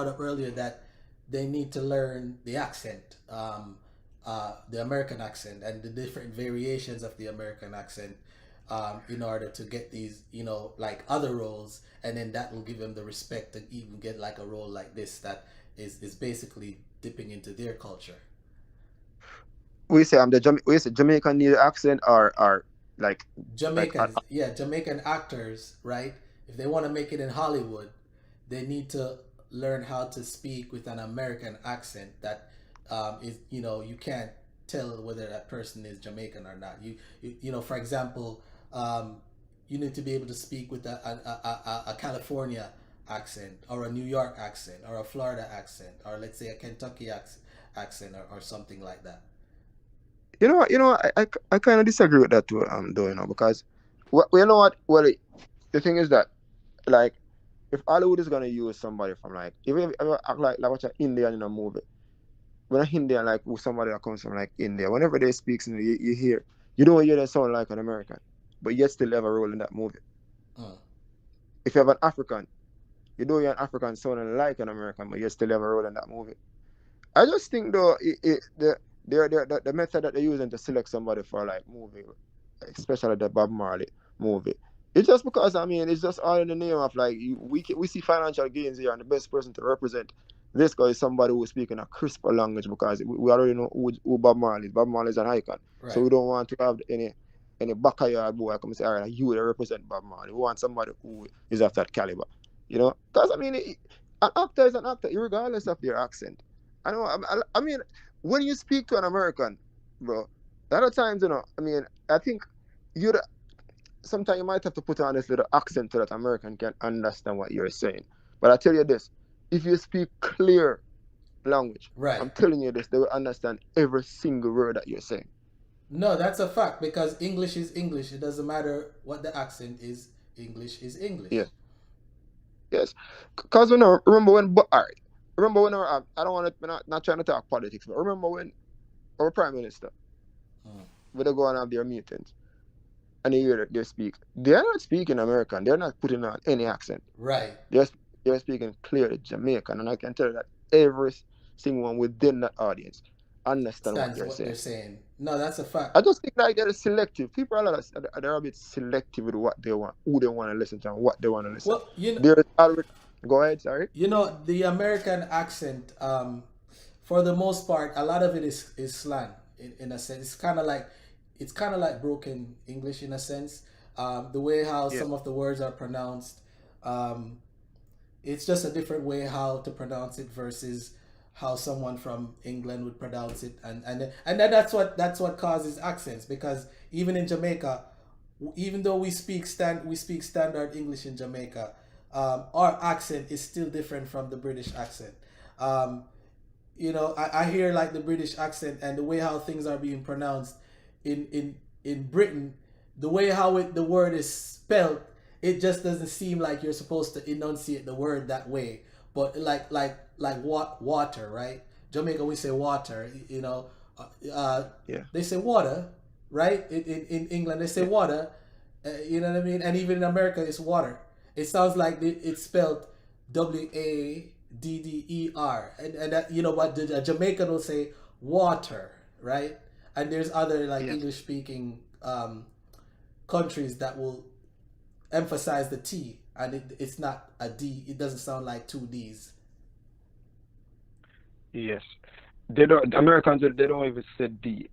up earlier that they need to learn the accent, the American accent, and the different variations of the American accent, in order to get these, like other roles, and then that will give them the respect to even get like a role like this that is basically dipping into their culture. We say we say Jamaican need accent or like like Jamaicans, yeah, Jamaican actors, right? If they want to make it in Hollywood, they need to learn how to speak with an American accent that is, you can't tell whether that person is Jamaican or not. For example, you need to be able to speak with a California accent or a New York accent or a Florida accent or let's say a Kentucky accent or something like that. I kind of disagree with that too, though, because you know what? Well, the thing is that like if Hollywood is gonna use somebody from like even if you act like what an Indian in a movie, when a Indian like who somebody that comes from like India, whenever they speak, you hear you don't hear them sound like an American, but yet still have a role in that movie. Mm. If you have an African, you don't hear an African sounding like an American, but you still have a role in that movie. I just think though the method that they're using to select somebody for like movie, especially the Bob Marley movie, it's just because I mean it's just all in the name of like we see financial gains here, and the best person to represent this guy is somebody who's speaking a crisper language because we already know who Bob Marley is. Bob Marley is an icon, so Right. we don't want to have any backyard boy come and say, all right, you will represent Bob Marley. We want somebody who is of that caliber, because I mean an actor is an actor, regardless of their accent. I know. I mean, when you speak to an American, bro, a lot of times, I mean, I think you sometimes you might have to put on this little accent so that American can understand what you're saying. But I tell you this, if you speak clear language, Right. I'm telling you this, they will understand every single word that you're saying. No, that's a fact because English is English. It doesn't matter what the accent is. English is Yeah, English. yes. Because remember when, but all right, remember when I don't want to, not trying to talk politics, but remember when our prime minister, Mm. when they go and have their meetings, and you hear they speak, they're not speaking American. They're not putting on any accent. Right. They're, they're speaking clearly Jamaican. And I can tell you that every single one within that audience understand what Stands they're what they're saying. saying. No, that's a I fact. just think like they're selective. People they're a bit selective with what they want, who they want to listen to, and what they want to listen. Well, you know, There's already. Go ahead, sorry. the American accent, for the most part, a lot of it is slang in a sense. It's kind of like broken English in a sense. The way how Yeah, some of the words are pronounced, um, it's just a different way how to pronounce it versus how someone from England would pronounce it, and then that's what causes accents because even in Jamaica, even though we speak standard English in Jamaica, our accent is still different from the British accent. Um, I hear like the British accent and the way how things are being pronounced in Britain, the way how the word is spelled, it just doesn't seem like you're supposed to enunciate the word that way. But like what water, right? Jamaica we say water, yeah, they say water, right? In England they say yeah, water, you know what I mean? And even in America it's water. It sounds like it's spelled Wadder, and that but the Jamaican will say water, right? And there's other like yeah. English speaking countries that will emphasize the T, and it's not a D. It doesn't sound like two D's. Yes. They don't. Americans they don't even say D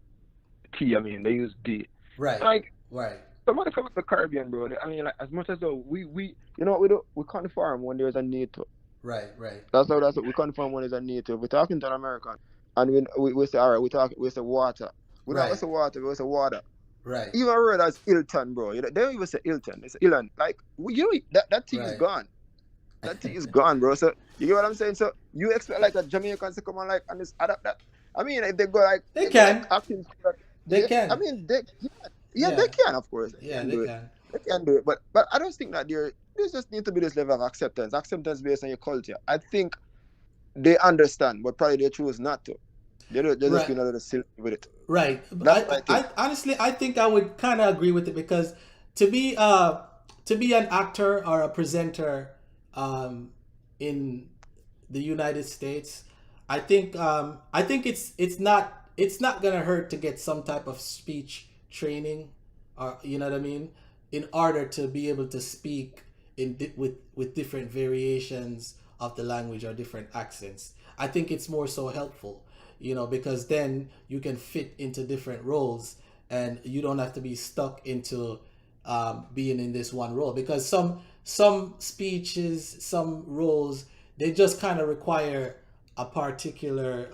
T. I mean they use D. Right, Like right, somebody from the Caribbean, bro. I mean like as much as though we we do we conform when there's a need to. right, right, That's what we confirm when there's a native. We're talking to an American, and we say all right. We say water. We don't right, say water. We say water. right, Even a word as Hilton, bro. They don't even say Hilton. They say Ilan. Like that T is right. gone. That T is gone, bro. So you get what I'm saying? So you expect like a Jamaicans to come on like and just adapt that? I mean, if They they go like can, acting. they Yeah, I can, mean yeah, they yeah, can of course they yeah, can they do it. can. They can do it, but I don't think that there just need to be this level of acceptance based on your culture. I think they understand, but probably they choose not to. They're just Right, being a little silly with it. right. That's what I think. I honestly, I think I would kind of agree with it because to be uh to be an actor or a presenter, um, in the United States, I think it's not gonna hurt to get some type of speech training, or you know what I mean, in order to be able to speak with different variations of the language or different accents. I think it's more so helpful, because then you can fit into different roles and you don't have to be stuck into being in this one role, because some speeches, some roles, they just kind of require a particular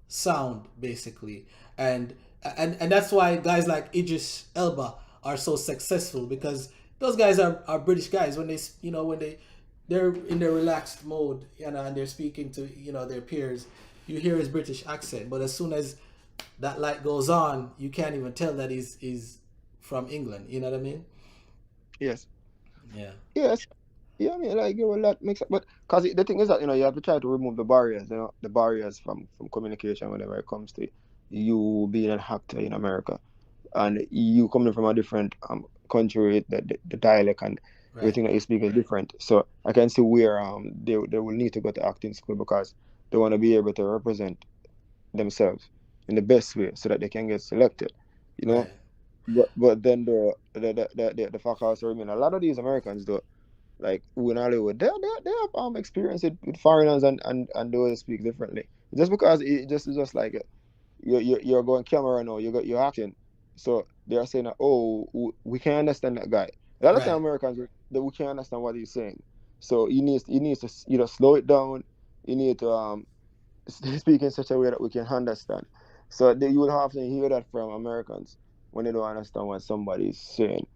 sound, basically, and and that's why guys like Idris Elba are so successful, because those guys are British guys. When they're in their relaxed mode, and they're speaking to their peers, you hear his British accent, but as soon as that light goes on, you can't even tell that he's from England. You know what I mean? Yes. Yeah. Yes. Yeah, I mean, like, a lot makes, but because the thing is that you have to try to remove the barriers, the barriers from communication whenever it comes to you being an actor in America, and you coming from a different country, the dialect and Right. everything that you speak is different. So I can see where they will need to go to acting school because they want to be able to represent themselves in the best way so that they can get selected. You know, Right. but then the fact also remain a lot of these Americans though, like in Hollywood, they have experience with foreigners and they will speak differently. Just because it's just like you're going camera now, you're acting, so they are saying that, oh, we can understand that guy. A lot of time Right. Americans, that we can't understand what he's saying, so you need to slow it down. You need to speak in such a way that we can understand. So you would often hear that from Americans when they don't understand what somebody's saying.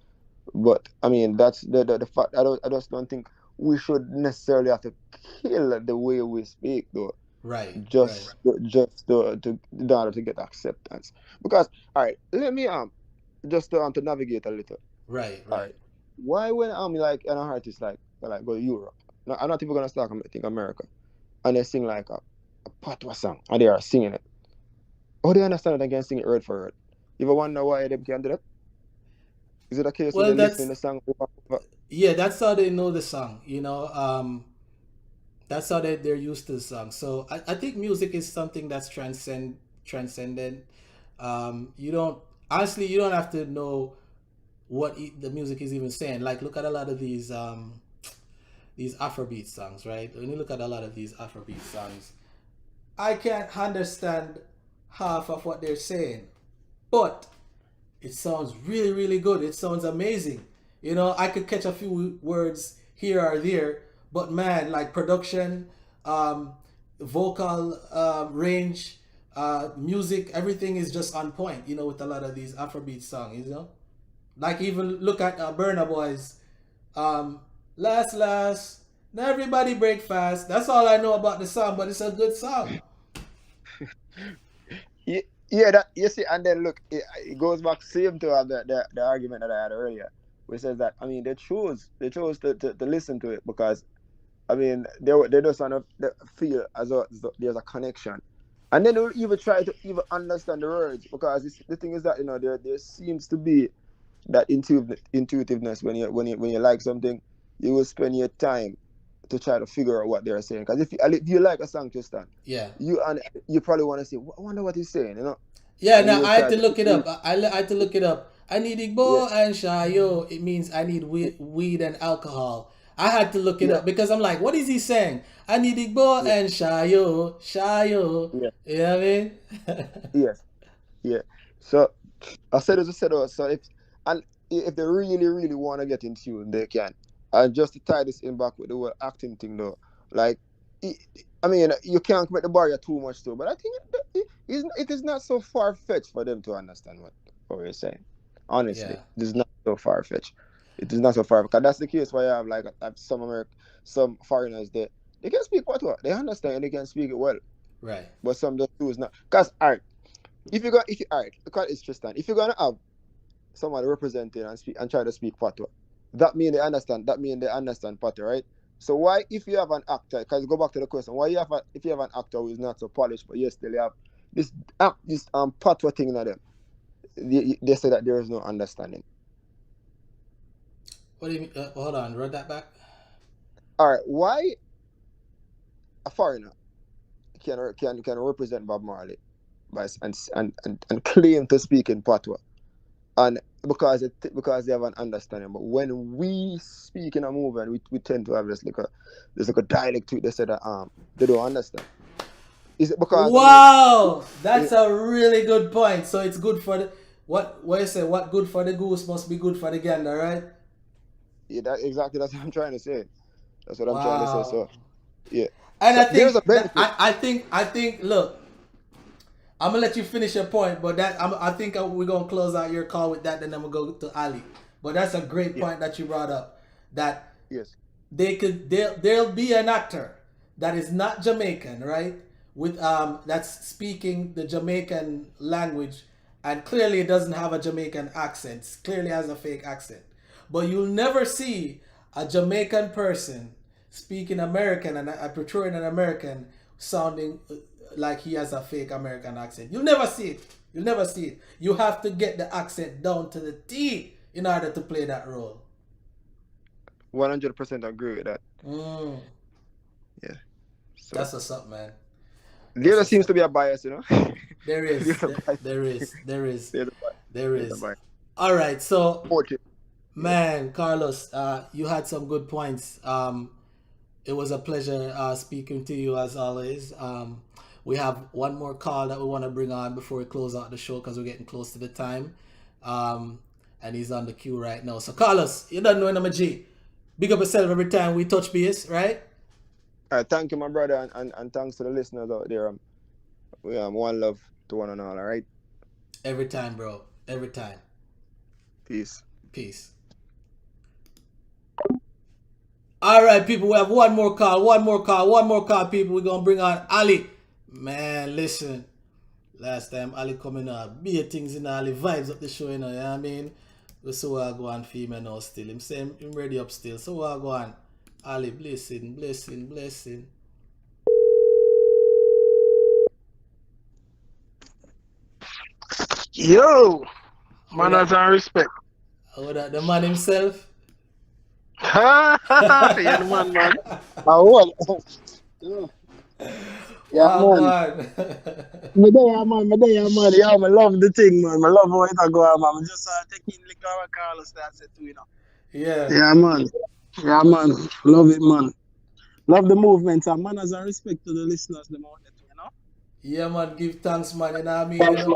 But I mean, that's the fact. I just don't think we should necessarily have to kill the way we speak, though, Right. Right. just in order to get acceptance. Because, all right, let me just to navigate a little. Right. All Right. right, why when like an artist like go to Europe? No, I'm not even gonna start. I think America, and they sing like a patois song, and they are singing it. How do you understand it and can sing it word for word? You ever wonder why they can do that? Is it a case where Well, they're listening that's to the song over and over? yeah. That's how they know the song. That's how they're used to the song. So I think music is something that's transcendent. You don't honestly you don't have to know what the music is even saying. Like, look at a lot of these Afrobeat songs, right? When you look at a lot of these Afrobeat songs, I can't understand half of what they're saying, but it sounds really, really good. It sounds amazing. I could catch a few words here or there, but man, like production, um, vocal range, music, everything is just on point. With a lot of these Afrobeat songs. Like, even look at Burna Boy's um, "Last Last." Now everybody break fast. That's all I know about the song, but it's a good song. Yeah, yeah, that you see, and then look, it goes back same to the argument that I had earlier, which says that I mean they chose to listen to it because I mean they just want to feel as though there's a connection, and then they'll even try to even understand the words because the thing is that there seems to be that intuitiveness when you like something, you will spend your time to try to figure out what they're saying. Because if you like a song, Tristan, Yeah. you probably want to say, I wonder what he's saying. Yeah, And you now will I had try to to look it up. I had to look it up. I need yeah, Igbo and Shayo. It means I need weed and alcohol. I had to look it yeah, up because I'm like, what is he saying? I need Igbo yeah, and Shayo. Shayo. yeah, You know what I mean? yes, yeah. So I said as I said, so if they really really want to get in tune, they can. And just to tie this in back with the whole acting thing, though, like, it, I mean, you can't make the barrier too much too, but I think it is not so far fetched for them to understand what we're saying. Honestly, Yeah. it is not so far fetched. It is not so far because that's the case why I have like I have some foreigners they can speak patois, they understand and they can speak it well, Right. but some just do is not. Because alright, if you alright, because it's Tristan, if you're gonna have someone representing and speak and try to speak patois, that mean they understand. That mean they understand patois, right? So why, if you have an actor, because go back to the question, why if you have an actor who is not so polished, but you still have this this patois thing in them, they say that there is no understanding. What do you mean? Hold on. Read that back. All right, why? a foreigner can represent Bob Marley and claim to speak in patois, and because they have an understanding. But when we speak in a movie, and we tend to have this like a dialect to it, they say that they don't understand. Is it because I mean Wow, eh, that's a really good point. So it's good for the what you say? What good for the goose must be good for the gander, right? yeah, that exactly that's what I'm trying to say. That's what I'm trying to say. Wow. So yeah, And so I there's a think that benefit. I think look, I'm gonna let you finish your point, but I think we're gonna close out your call with that, then I'm gonna go to Ali. But that's a great Yeah, point that you brought up. That yes, there'll be an actor that is not Jamaican, right? With that's speaking the Jamaican language, and clearly it doesn't have a Jamaican accent. It clearly has a fake accent. But you'll never see a Jamaican person speaking American and portraying an American sounding like he has a fake American accent. You'll never see it. You'll never see it. You have to get the accent down to the T in order to play that role. 100% agree with that. Mm, Yeah. So that's what's up, man. That's there what's seems to up. be a bias, you know. There There's is, a bias. there is, there is, There's a bias. there There's a is. bias. All right, so Fortune. Yeah. man, Carlos, you had some good points. It was a pleasure speaking to you as always. We have one more call that we want to bring on before we close out the show because we're getting close to the time. And he's on the queue right now. So Carlos, you don't know him, G. Big up yourself every time we touch base, right? All right, thank you, my brother, and thanks to the listeners out there. We one love to one and all. All right, Every time, bro. Every time. peace. Peace. All right, people. We have one more call. One more call. One more call, people. We're gonna bring on Ali. Man, listen. Last time Ali coming up, be things in Ali vibes up the show, you know what I mean? We saw I go on female now still. Him say him ready up still. So I go on. Ali, blessing, blessing, blessing. Yo, Who that? manners and respect. Who that? The man himself? Yeah, the man. Oh, well. Yeah, Wow, go man. on. Me there, man. Yeah, I love the thing, man. I love how it a go on, man. I just taking liquor what Carlos that said too, you know. Yeah. Yeah, man. Yeah, man. Love it, man. Love the movement and manners and respect to the listeners, them out there too, you know. Yeah, man. Give thanks, man. You know what I mean?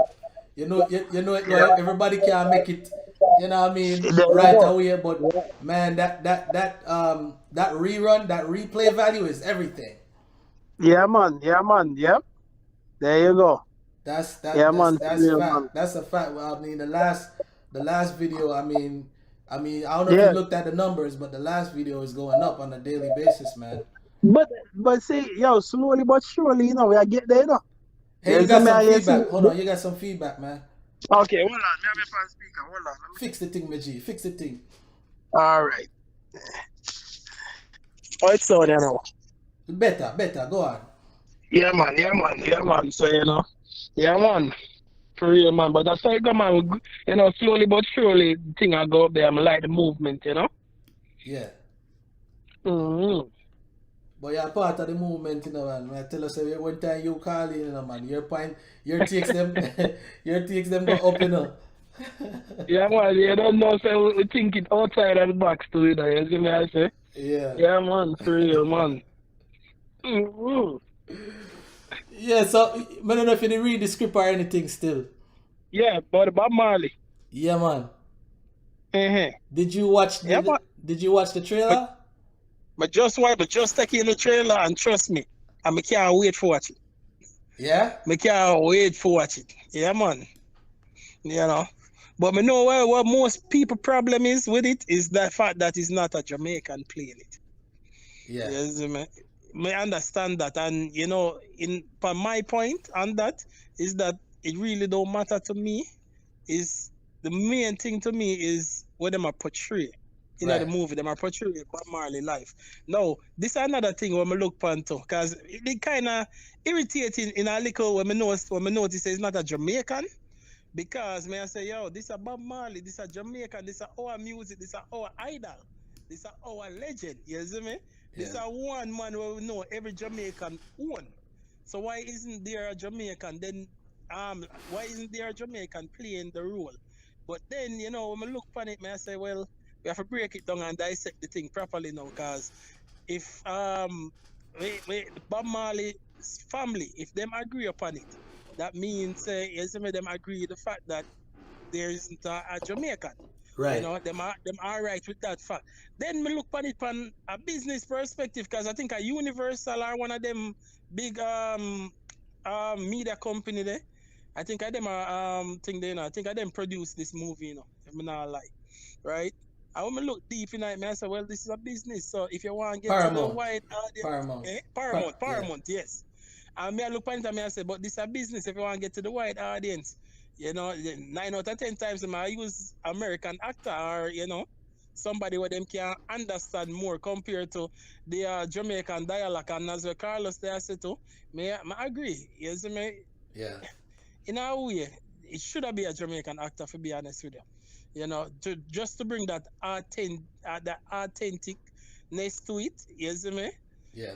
You know it. Like, everybody can't make it. You know what I mean? There you Right go. away, but man, that rerun, that replay value is everything. Yeah, man. Yeah, man. Yep. There you go. Yeah, man. For That's real, man. fact. That's a fact. Well, I mean, the last video. I don't know if you Yeah. looked at the numbers, but the last video is going up on a daily basis, man. But see, yo, slowly but surely, you know, we are get there, you know. Hey, You you see got me, some you see. feedback. Hold on, you got some feedback, man. Okay, hold on. Me have it on speaker. Hold on. Fix the thing, Maji. Fix the thing. All right. Oh, it's so there now. Better, better. Go on. Yeah, man. Yeah, man. Yeah, man. So, you know. Yeah, man. For real, man. But that's how it go, man. You know, slowly but surely, the thing I go up there. I like the movement, you know. Yeah. Mm-hmm. But you're part of the movement, you know, man. I tell us one time you call in, you know, man. Your takes them, your takes them go up, you know. Yeah, man. You don't know, so we think it outside of the box, too, you know. You see me, I say? Yeah. Yeah, man. For real, man. Mm-hmm. Yeah, so I don't know if you did read the script or anything still. Yeah, but Bob Marley. Yeah, man. Uh-huh. Did you watch Yeah, man. did you watch the But, trailer? but just take in the trailer and trust me. And I can't wait for watch it. Yeah? I can't wait for watch it. Yeah, man. You know. But me know what most people problem is with it is the fact that it's not a Jamaican playing it. Yeah. Yes, me understand that, and you know, in from my point on that is that it really don't matter to me. Is the main thing to me is what them are portray. You know, the Right. movie, them are portray Bob Marley life. Now, this is another thing when I look into, because it kind of irritating in a little when I notice it's not a Jamaican. Because may I say, yo, this is a Bob Marley, this is a Jamaican, this is our music, this is our idol, this is our legend. You see me? This Yeah. is one man where we know every Jamaican own. So why isn't there a Jamaican then why isn't there a Jamaican playing the role? But then, when I look upon it, I say, well, we have to break it down and dissect the thing properly now, because if the Bob Marley family, if them agree upon it, that means them agree the fact that there isn't a Jamaican. Right. Them are right with that fact. Then me look upon it from a business perspective, because I think a Universal are one of them big media company there. I think I them are thing there, I think I them produce this movie, if me not lie. Right? I want to look deep in it, man. I say, well, this is a business. So if you want to get to the Paramount. wide audience, Paramount. Yeah. Paramount, yes. And me I look at it and I say, but this is a business if you want to get to the wide audience. 9 out of 10 times I use American actor, or somebody where them can understand more compared to the Jamaican dialect. And as well Carlos there said too, I agree. You see me? Yeah. In a way, it should have been a Jamaican actor, to be honest with you. Just to bring that authenticness to it. You see me? Yeah.